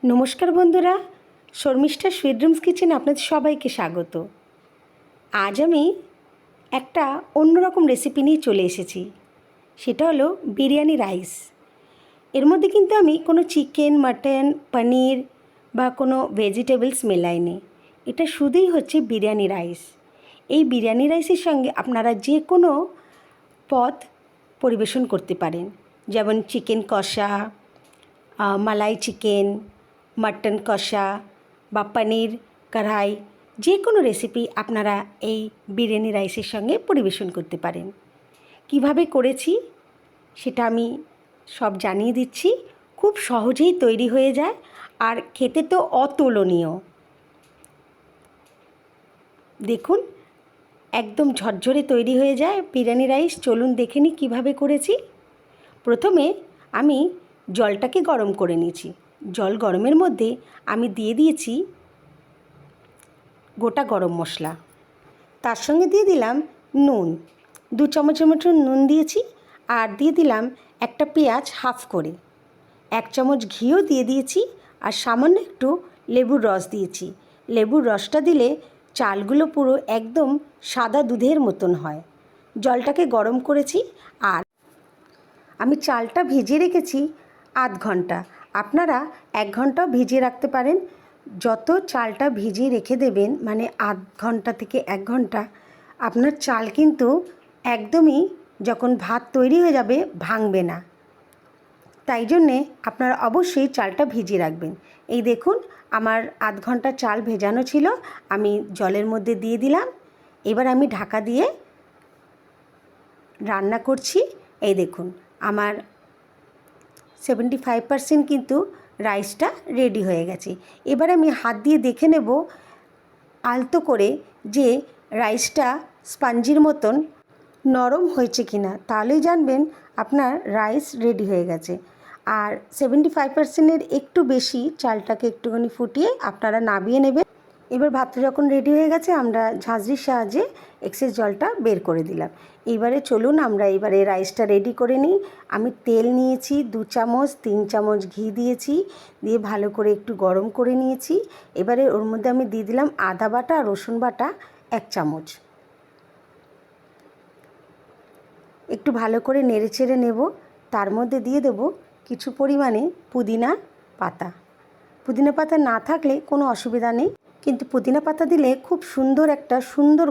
নমস্কার বন্ধুরা, Sharmistha sweet dreams কিচেনে আপনাদের সবাইকে স্বাগত। আজ আমি একটা অন্যরকম রেসিপি নিয়ে চলে এসেছি। সেটা হলো বিরিয়ানি রাইস। এর মধ্যে কিন্তু আমি কোনো চিকেন, মাটন, পনির বা কোনো ভেজিটেবলস মেলাইনি। এটা শুধুই হচ্ছে বিরিয়ানি রাইস। এই বিরিয়ানি রাইসের সঙ্গে আপনারা যে কোনো পদ পরিবেশন করতে পারেন, যেমন চিকেন কষা, মালাই চিকেন, মাটন কষা বা পনির কড়াই, যে কোনো রেসিপি আপনারা এই বিরিয়ানি রাইসের সঙ্গে পরিবেশন করতে পারেন। কিভাবে করেছি সেটা আমি সব জানিয়ে দিচ্ছি। খুব সহজেই তৈরি হয়ে যায় আর খেতে তো অতুলনীয়। দেখুন, একদম ঝরঝরে তৈরি হয়ে যায় বিরিয়ানি রাইস। চলুন দেখে নিই কীভাবে করেছি। প্রথমে আমি জলটাকে গরম করে নিয়েছি। জল গরমের মধ্যে আমি দিয়ে দিয়েছি গোটা গরম মশলা, তার সঙ্গে দিয়ে দিলাম নুন, 2 চামচের মতো নুন দিয়েছি, আর দিয়ে দিলাম একটা পেঁয়াজ হাফ করে, 1 চামচ ঘিও দিয়ে দিয়েছি, আর সামান্য একটু লেবুর রস দিয়েছি। লেবুর রসটা দিলে চালগুলো পুরো একদম সাদা দুধের মতন হয়। জলটাকে গরম করেছি আর আমি চালটা ভিজিয়ে রেখেছি আধ ঘন্টা। আপনারা 1 ঘন্টাও ভিজিয়ে রাখতে পারেন। যত চালটা ভিজিয়ে রেখে দেবেন, মানে আধ ঘন্টা থেকে 1 ঘন্টা, আপনার চাল কিন্তু একদমই যখন ভাত তৈরি হয়ে যাবে ভাঙবে না। তাই জন্যে আপনারা অবশ্যই চালটা ভিজিয়ে রাখবেন। এই দেখুন, আমার আধ ঘন্টা চাল ভেজানো ছিল, আমি জলের মধ্যে দিয়ে দিলাম। এবার আমি ঢাকা দিয়ে রান্না করছি। এই দেখুন, আমার 75% কিন্তু রাইসটা রেডি হয়ে গেছে। এবার আমি হাত দিয়ে দেখে নেব আলতো করে যে রাইসটা স্পঞ্জির মতন নরম হয়েছে কিনা, তাহলেই জানবেন আপনার রাইস রেডি হয়ে গেছে। আর 75%-এর একটু বেশি চালটাকে একটুখানি ফুটিয়ে আপনারা নামিয়ে নেবেন। এবার ভাতটা যখন রেডি হয়ে গেছে, আমরা ঝাঁঝরির সাহায্যে এক্সেস জলটা বের করে দিলাম। এবারে চলুন আমরা এবারে রাইসটা রেডি করে নিই। আমি তেল নিয়েছি 2 চামচ, 3 চামচ ঘি দিয়েছি, দিয়ে ভালো করে একটু গরম করে নিয়েছি। এবারে ওর মধ্যে আমি দিয়ে দিলাম আদা বাটা আর রসুন বাটা 1 চামচ। একটু ভালো করে নেড়ে চেড়ে নেব। তার মধ্যে দিয়ে দেব কিছু পরিমাণে পুদিনা পাতা। পুদিনা পাতা না থাকলে কোনো অসুবিধা নেই, কিন্তু পুদিনা পাতা দিলে খুব সুন্দর একটা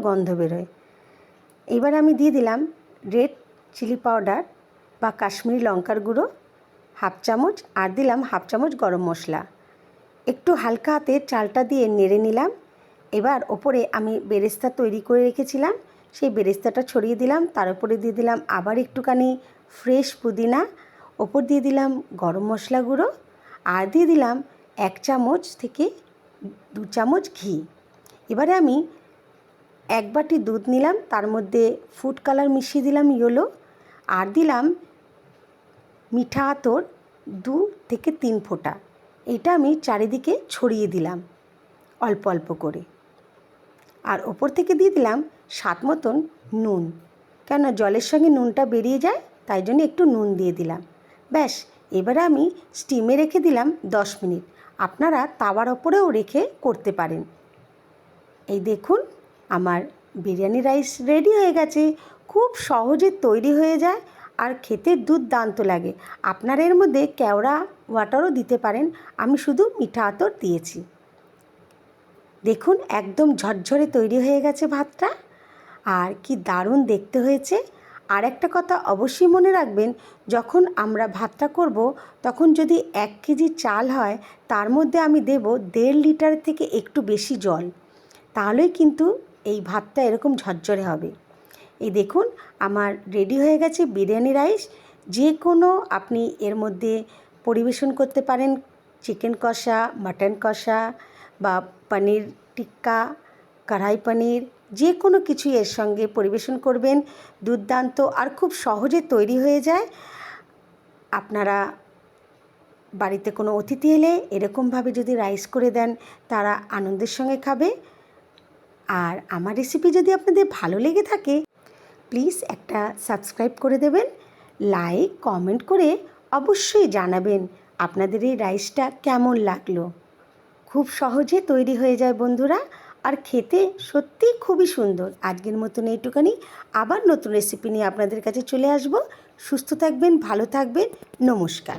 গন্ধ বেরোয়। এবার আমি দিয়ে দিলাম রেড চিলি পাউডার বা কাশ্মীরি লঙ্কার গুঁড়ো 1/2 চামচ, আর দিলাম 1/2 চামচ গরম মশলা। একটু হালকা হাতে চালটা দিয়ে নেড়ে নিলাম। এবার ওপরে আমি বেরেস্তা তৈরি করে রেখেছিলাম, সেই বেরেস্তাটা ছড়িয়ে দিলাম। তার উপরে দিয়ে দিলাম আবার একটুখানি ফ্রেশ পুদিনা, ওপর দিয়ে দিলাম গরম মশলা গুঁড়ো, আর দিয়ে দিলাম 1 চামচ থেকে 2 চামচ ঘি। এবারে আমি 1 বাটি দুধ নিলাম, তার মধ্যে ফুড কালার মিশিয়ে দিলাম ইয়েলো, আর দিলাম মিঠা আতর 2 থেকে 3 ফোঁটা। এটা আমি চারিদিকে ছড়িয়ে দিলাম অল্প অল্প করে। আর ওপর থেকে দিয়ে দিলাম স্বাদ মতন নুন, কেন জলের সঙ্গে নুনটা বেরিয়ে যায়, তাই জন্য একটু নুন দিয়ে দিলাম। ব্যাস, এবারে আমি স্টিমে রেখে দিলাম 10 মিনিট। আপনারা তাওয়ার ওপরেও রেখে করতে পারেন। এই দেখুন, আমার বিরিয়ানি রাইস রেডি হয়ে গেছে। খুব সহজে তৈরি হয়ে যায় আর খেতে দুর্দান্ত লাগে। আপনারা এর মধ্যে কেওড়া ওয়াটারও দিতে পারেন, আমি শুধু মিঠা আতর দিয়েছি। দেখুন, একদম ঝরঝরে তৈরি হয়ে গেছে ভাতটা, আর কি দারুণ দেখতে হয়েছে। আর একটা কথা অবশ্যই মনে রাখবেন, যখন আমরা ভাতটা করব তখন যদি 1 কেজি চাল হয়, তার মধ্যে আমি দেব 1.5 লিটার থেকে একটু বেশি জল, তাহলেই কিন্তু এই ভাতটা এরকম ঝরঝরে হবে। এই দেখুন, আমার রেডি হয়ে গেছে বিরিয়ানি রাইস। যে কোনো আপনি এর মধ্যে পরিবেশন করতে পারেন, চিকেন কষা, মাটন কষা বা পনির টিক্কা, কড়াই পনির, যে কোনো কিছু এর সঙ্গে পরিবেশন করবেন। দুর্দান্ত আর খুব সহজে তৈরি হয়ে যায়। আপনারা বাড়িতে কোনো অতিথি এলে এরকমভাবে যদি রাইস করে দেন, তারা আনন্দের সঙ্গে খাবে। আর আমার রেসিপি যদি আপনাদের ভালো লেগে থাকে, প্লিজ একটা সাবস্ক্রাইব করে দেবেন, লাইক কমেন্ট করে অবশ্যই জানাবেন আপনাদের এই রাইসটা কেমন লাগলো। খুব সহজে তৈরি হয়ে যায় বন্ধুরা, আর খেতে সত্যিই খুবই সুন্দর। আজকের মতন এইটুখানি, আবার নতুন রেসিপি নিয়ে আপনাদের কাছে চলে আসব। সুস্থ থাকবেন, ভালো থাকবেন, নমস্কার।